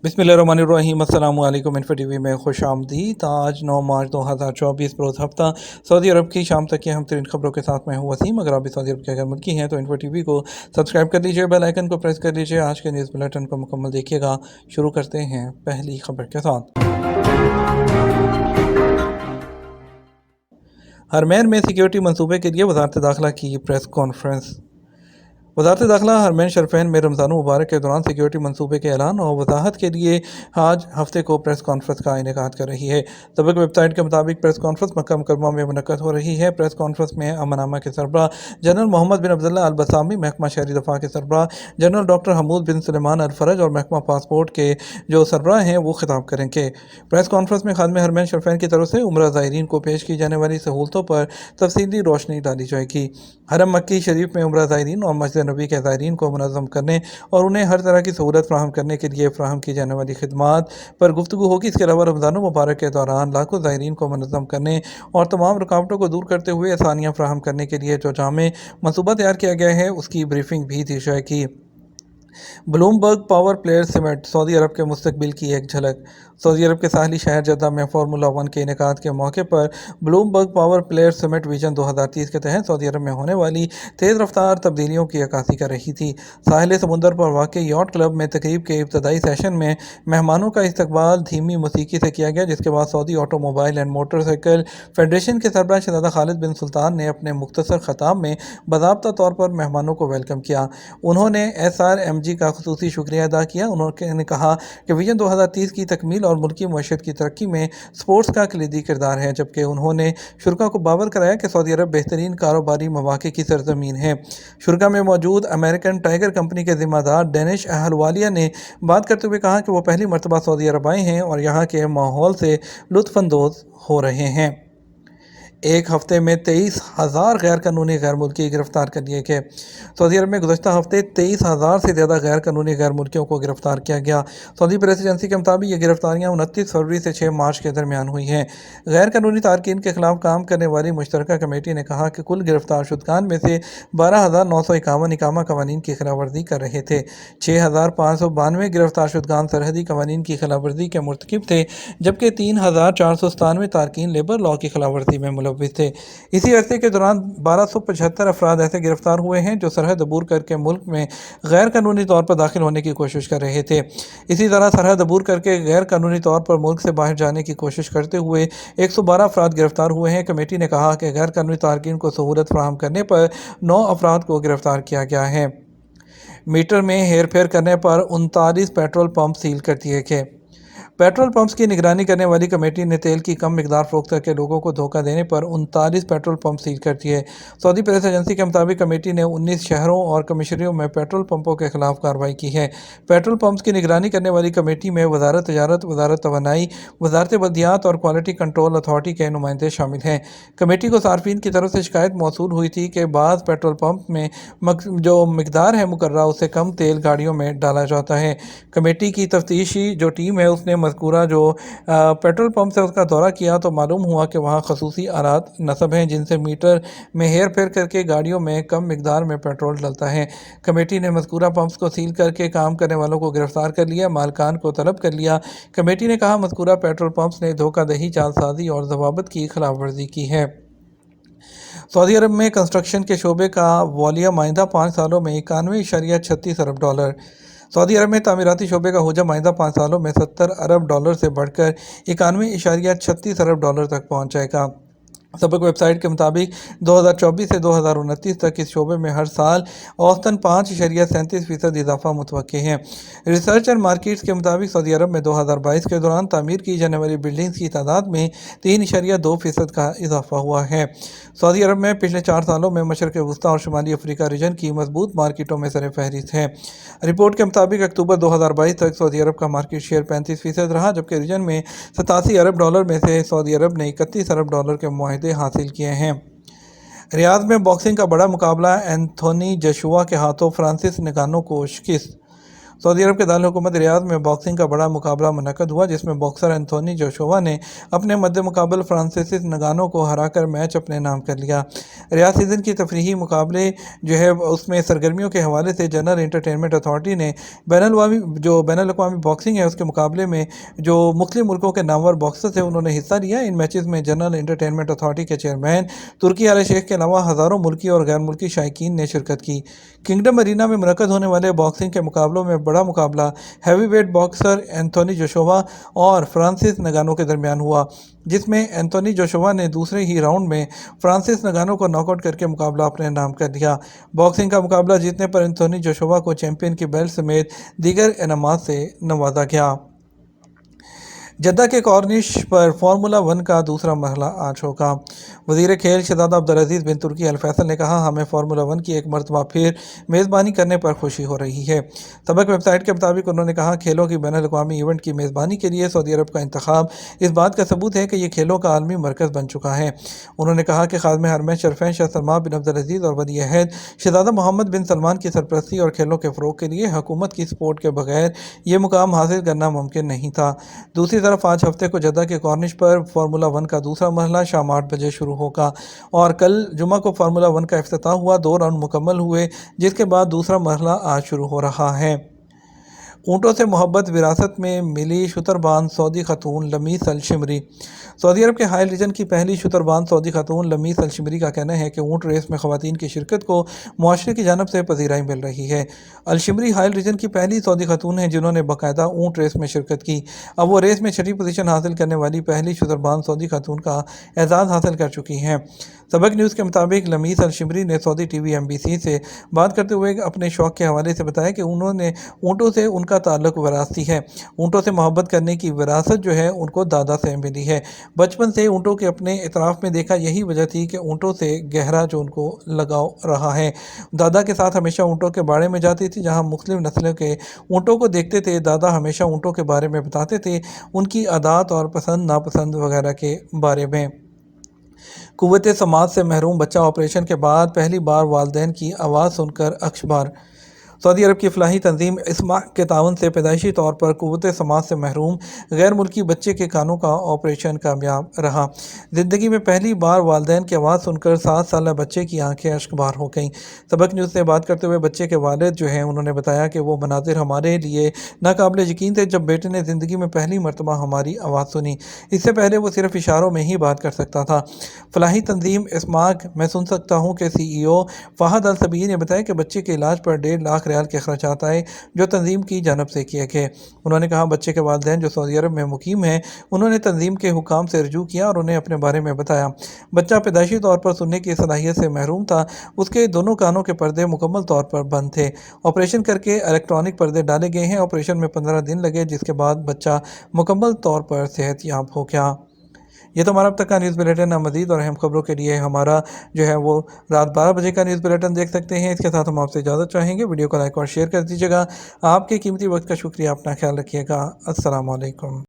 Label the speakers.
Speaker 1: बिस्मिल्लाहिर्रहमानिर्रहीम। अस्सलाम वालेकुम। इन्फो टीवी में खुश आमदीद। आज 9 मार्च 2024 रोज़ हफ्ता सऊदी अरब की शाम तक की हम तरीन खबरों के साथ मैं हूँ वसीम। अगर आप भी सऊदी अरब के अगर मुल्की हैं तो इन्फो टीवी को सब्सक्राइब कर लीजिए, बेल आइकन को प्रेस कर लीजिए। आज के न्यूज़ बुलेटिन को मुकम्मल देखिएगा। शुरू करते हैं पहली खबर के साथ। हरमैन में सिक्योरिटी मंसूबे के लिए वजारत दाखिला की प्रेस कॉन्फ्रेंस। वजारत दाखिला हरमैन शरफैन में रमज़ान मुबारक के दौरान सिक्योरिटी मंसूबे के ऐलान और वजाहत के लिए आज हफ्ते को प्रेस कॉन्फ्रेंस का इनेकाद कर रही है। सबक वेबसाइट के मुताबिक प्रेस कॉन्फ्रेंस मक्का मुकर्रमा में मुनक्कद हो रही है। प्रेस कॉन्फ्रेंस में अमनामा के सरबराह जनरल मोहम्मद बिन अब्दुल्ला अल बसामी, महकमा शहरी दफा के सरबराह जनरल डॉक्टर हमूद बिन सुलेमान अल फरज और महकमा पासपोर्ट के जो सरबराह हैं वो खिताब करेंगे। प्रेस कॉन्फ्रेंस में खादम हरमैन शरफैन की तरफ से उम्रा ज़ायरीन को पेश की जाने वाली सहूलतों पर तफसीली रोशनी डाली जाएगी। हरम मक्की शरीफ में उम्रा ज़ायरीन और मस्जिद नबी के ज़ायरीन को मुनज़्ज़म करने और उन्हें हर तरह की सहूलत फ़राहम करने के लिए फ़राहम की जाने वाली खिदमात पर गुफ्तगू होगी। इसके अलावा रमज़ान मुबारक के दौरान लाखों ज़ायरीन को मुनज़्ज़म करने और तमाम रुकावटों को दूर करते हुए आसानियाँ फ़राहम करने के लिए जो जामे मनसूबा तैयार किया गया है उसकी ब्रीफिंग भी दी जाएगी। Bloomberg power player summit, Saudi Arab के मुस्तकबिल की एक झलक। सऊदी अरब के साहली शहर जद्दा में फार्मूला 1 के इनेकाद के मौके पर Bloomberg power player summit vision 2030 के तहत सऊदी अरब में होने वाली तेज़ रफ्तार तब्दीलियों की अक्कासी कर रही थी। साहिल समुंदर पर वाक़ई यॉट क्लब में तकरीब के इब्तदाई सेशन में मेहमानों का इस्तकबाल धीमी मौसीकी से किया गया, जिसके बाद Saudi automobile and motorcycle federation के सरबराह शहजादा खालिद बिन सुल्तान ने अपने मुख्तसर खताब में बाज़ाब्ता तौर पर मेहमानों को वेलकम किया। उन्होंने SRMG का खुसूसी शुक्रिया अदा किया। उन्होंने कहा कि विजन 2030 की तकमील और मुल्की मईशत की तरक्की में स्पोर्ट्स का कलीदी किरदार है, जबकि उन्होंने शुरा को बावर कराया कि सऊदी अरब बेहतरीन कारोबारी मौक़े की सरजमीन है। शुरा में मौजूद अमेरिकन टाइगर कंपनी के ज़िम्मेदार डेनिश अहलवालिया ने बात करते हुए कहा कि वो पहली मरतबा सऊदी अरब आए हैं और यहाँ के माहौल से लुत्फ़अंदोज़ हो रहे हैं। एक हफ्ते में 23,000 गैर कानूनी गैर मुल्की गिरफ्तार कर लिए गए। सऊदी अरब में गुज़श्ता हफ्ते 23,000 से ज़्यादा गैर कानूनी गैर मुल्कियों को गिरफ्तार किया गया। सऊदी प्रेस एजेंसी के मुताबिक ये गिरफ्तारियाँ 29 फरवरी से 6 मार्च के दरमियान हुई हैं। गैर कानूनी तारकीन के खिलाफ काम करने वाली मुश्तरका कमेटी ने कहा कि कुल गिरफ्तार शुदगान में से 12,951 इकामा कवानीन की खिलाफ वर्जी कर रहे थे। 6,592 गिरफ्तार शुदगान सरहदी कवानीन की खिलाफ वर्जी के मुर्तकिब थे, जबकि 3,497 तारकीन लेबर लॉ की खिलाफ वर्जी में मुलव्विस थे। इसी अरसे के दौरान 1275 अफराद ऐसे गिरफ्तार हुए हैं जो सरहद अबूर करके मुल्क में गैर कानूनी तौर पर दाखिल होने की कोशिश कर रहे थे। इसी तरह सरहद अबूर करके गैर कानूनी तौर पर मुल्क से बाहर जाने की कोशिश करते हुए 112 अफराद गिरफ्तार हुए हैं। कमेटी ने कहा कि गैर कानूनी तारकीन को सहूलत फराहम करने पर 9 अफराद को गिरफ्तार किया गया है। मीटर में हेर फेर करने पर 39 पेट्रोल पंप सील कर दिए गए। पेट्रोल पंप्स की निगरानी करने वाली कमेटी ने तेल की कम मिकदार फरोख्त करके लोगों को धोखा देने पर 39 पेट्रोल पंप सील कर दिए। सऊदी प्रेस एजेंसी के मुताबिक कमेटी ने 19 शहरों और कमिश्नरियों में पेट्रोल पंपों के खिलाफ कार्रवाई की है। पेट्रोल पंप्स की निगरानी करने वाली कमेटी में वजारत तजारत, वजारत तवानाई, वजारत बल्दियात और क्वालिटी कंट्रोल अथॉरिटी के नुमाइंदे शामिल हैं। कमेटी को सार्फिन की तरफ से शिकायत मौसूल हुई थी कि बाद पेट्रोल पंप में जो मिकदार है मुकर्रा उससे कम तेल गाड़ियों में डाला जाता है। कमेटी की तफ्तीशी जो टीम है उसने मज़कूरा जो पेट्रोल पंप से उसका दौरा किया तो मालूम हुआ कि वहाँ खसूसी आलात नस्ब हैं जिनसे मीटर में हेर फेर करके गाड़ियों में कम मिकदार में पेट्रोल डलता है। कमेटी ने मज़कूरा पंप्स को सील करके काम करने वालों को गिरफ्तार कर लिया, मालकान को तलब कर लिया। कमेटी ने कहा मज़कूरा पेट्रोल पंप्स ने धोखादही, जालसाजी और ज़वाबित की खिलाफ वर्जी की है। सऊदी अरब में कंस्ट्रक्शन के शोबे का वॉल्यूम आइंदा 5 सालों में 91.36 अरब डॉलर। सऊदी अरब में तामीराती शोबे का हुजम आइंदा 5 सालों में 70 अरब डॉलर से बढ़कर 91.36 अरब डॉलर तक पहुँच जाएगा। सबक वेबसाइट के मुताबिक 2024 से 2029 तक इस शोबे में हर साल औसतन 5.37% इजाफा मुतवक्के हैं। रिसर्च एंड मार्केट्स के मुताबिक सऊदी अरब में 2022 के दौरान तामीर की जाने वाली बिल्डिंग्स की तादाद में 3.2% का इजाफा हुआ है। सऊदी अरब में पिछले 4 सालों में मशरक़ वस्ता और शुमाली अफ्रीका रीजन की मजबूत मार्केटों में सर फहरिस्त है। रिपोर्ट के मुताबिक अक्टूबर 2022 तक सऊदी अरब का मार्केट शेयर 35% रहा, जबकि रीजन में 87 अरब डॉलर में से सऊदी अरब ने 31 अरब डॉलर के मुआहदे हासिल किए हैं। रियाद में बॉक्सिंग का बड़ा मुकाबला, एंथोनी जशुआ के हाथों फ्रांसिस नगानो को शिकस्त। सऊदी अरब के दारुल-हुकूमत रियाद में बॉक्सिंग का बड़ा मुकाबला मुनक्कद हुआ, जिसमें बॉक्सर एंथोनी जोशुआ ने अपने मद्दे मुकाबल फ्रांसिस नगानो को हराकर मैच अपने नाम कर लिया। रियाद सीज़न की तफरीही मुकाबले जो है उसमें सरगर्मियों के हवाले से जनरल इंटरटेनमेंट अथॉरिटी ने बैनुल-अक़वामी बॉक्सिंग है उसके मुकाबले में जो मुख्तलिफ मुल्कों के नामवर बॉक्सर थे उन्होंने हिस्सा लिया। इन मैचेस में जनरल इंटरटेनमेंट अथॉरिटी के चेयरमैन तुर्की आल शेख के अलावा हज़ारों मुल्की और गैर मुल्की शायकीन ने शिरकत की। किंगडम अरीना में मुनक्कद होने वाले बॉक्सिंग के मुकाबलों में बड़ा मुकाबला heavy weight boxer Anthony Joshua और फ्रांसिस नगानो के दरमियान हुआ, जिसमें एंथोनी जोशुआ ने दूसरे ही राउंड में फ्रांसिस नगानो को नॉकआउट करके मुकाबला अपने नाम कर लिया। बॉक्सिंग का मुकाबला जीतने पर एंथोनी जोशुआ को चैंपियन की बेल्ट समेत दीगर इनामात से नवाजा गया। जद्दा के कॉर्निश पर फार्मूला 1 का दूसरा मरहला आज होगा। वज़ीर खेल शहज़ादा अब्दुल-अज़ीज़ बिन तुर्की अल फैसल ने कहा, हमें फार्मूला 1 की एक मरतबा फिर मेज़बानी करने पर खुशी हो रही है। सबक वेबसाइट के मुताबिक उन्होंने कहा, खेलों की बैनुल-अक़वामी इवेंट की मेज़बानी के लिए सऊदी अरब का इंतखाब इस बात का सबूत है कि ये खेलों का आलमी मरकज़ बन चुका है। उन्होंने कहा कि ख़ादिम हरमैन शरीफैन शाह सलमान बिन अब्दुल-अज़ीज़ और वली अहद शहज़ादा मोहम्मद बिन सलमान की सरपरस्ती और खेलों के फ़रोग़ के लिए हुकूमत की सपोर्ट के बगैर ये मुकाम हासिल करना मुमकिन नहीं था। दूसरी तरफ आज हफ्ते को जद्दा के कॉर्निश पर फार्मूला 1 का दूसरा मरहला शाम 8 बजे शुरू होगा और कल जुमा को फार्मूला 1 का इफ्तिताह हुआ। 2 राउंड मुकम्मल हुए, जिसके बाद दूसरा मरहला आज शुरू हो रहा है। ऊँटों से मोहब्बत विरासत में मिली शुतरबान सऊदी खातून लमीस अल शिमरी। सऊदी अरब के हाइल रीजन की पहली शुतरबान सऊदी खातून लमीस अल शिमरी का कहना है कि ऊँट रेस में ख़वातीन की शिरकत को मुआशरे की जानब से पजीराई मिल रही है। अल शिमरी हाइल रीजन की पहली सऊदी खातून हैं जिन्होंने बाकायदा ऊँट रेस में शिरकत की। अब वो रेस में 6ठी पोजीशन हासिल करने वाली पहली शुतरबान सऊदी खातून का एजाज़ हासिल कर चुकी हैं। सबक न्यूज़ के मुताबिक लमीस अल शिमरी ने सऊदी टीवी MBC से बात करते हुए अपने शौक़ के हवाले से बताया कि उन्होंने ऊँटों से उनका ताल्लुक़ विरासती है। ऊँटों से मोहब्बत करने की विरासत जो है उनको दादा से मिली है। बचपन से ऊँटों के अपने इतराफ़ में देखा, यही वजह थी कि ऊँटों से गहरा जो उनको लगाव रहा है। दादा के साथ हमेशा ऊँटों के बाड़े में जाती थी, जहाँ मुख्तलिफ़ नस्लों के ऊँटों को देखते थे। दादा हमेशा ऊँटों के बारे में बताते थे, उनकी आदात और पसंद नापसंद वगैरह के बारे में। कुव्वत समात से महरूम बच्चा ऑपरेशन के बाद पहली बार वालिदैन की आवाज़ सुनकर अक्शबार। सऊदी अरब की फलाही तंजीम इस्मा के ताउन से पैदाइशी तौर पर कुव्वत समात से महरूम गैर मुल्की बच्चे के कानों का ऑपरेशन कामयाब रहा। ज़िंदगी में पहली बार वालिदैन की आवाज़ सुनकर 7 साला बच्चे की आंखें अश्कबार हो गईं। सबक न्यूज़ से बात करते हुए बच्चे के वालिद जो हैं उन्होंने बताया कि वो मनाजिर हमारे लिए नाकाबिल यकीन थे जब बेटे ने ज़िंदगी में पहली मरतबा हमारी आवाज़ सुनी। इससे पहले वो सिर्फ इशारों में ही बात कर सकता था। फलाही तंजीम इस्माक मैं सुन सकता हूँ के CEO फ़हद अल सबी ने बताया कि बच्चे के इलाज पर 1.5 लाख रियाल के खर्चात आए जो तंजीम की जानब से किए गए। उन्होंने कहा, बच्चे के वालिदैन जो सऊदी अरब में मुकीम हैं उन्होंने तंजीम के हुकाम से रजू किया और उन्हें अपने बारे में बताया। बच्चा पैदाइशी तौर पर सुनने की सलाहियत से महरूम था। उसके दोनों कानों के पर्दे मुकम्मल तौर पर बंद थे। ऑपरेशन करके इलेक्ट्रॉनिक पर्दे डाले गए हैं। ऑपरेशन में 15 दिन लगे, जिसके बाद बच्चा मुकम्मल तौर पर सेहतयाब हो गया। ये तो हमारा अब तक का न्यूज़ बुलेटिन। मज़ीद और अहम खबरों के लिए हमारा जो है वो रात 12 बजे का न्यूज़ बुलेटिन देख सकते हैं। इसके साथ हम आपसे इजाज़त चाहेंगे। वीडियो को लाइक और शेयर कर दीजिएगा। आपके कीमती वक्त का शुक्रिया। अपना ख्याल रखिएगा। अस्सलाम वालेकुम।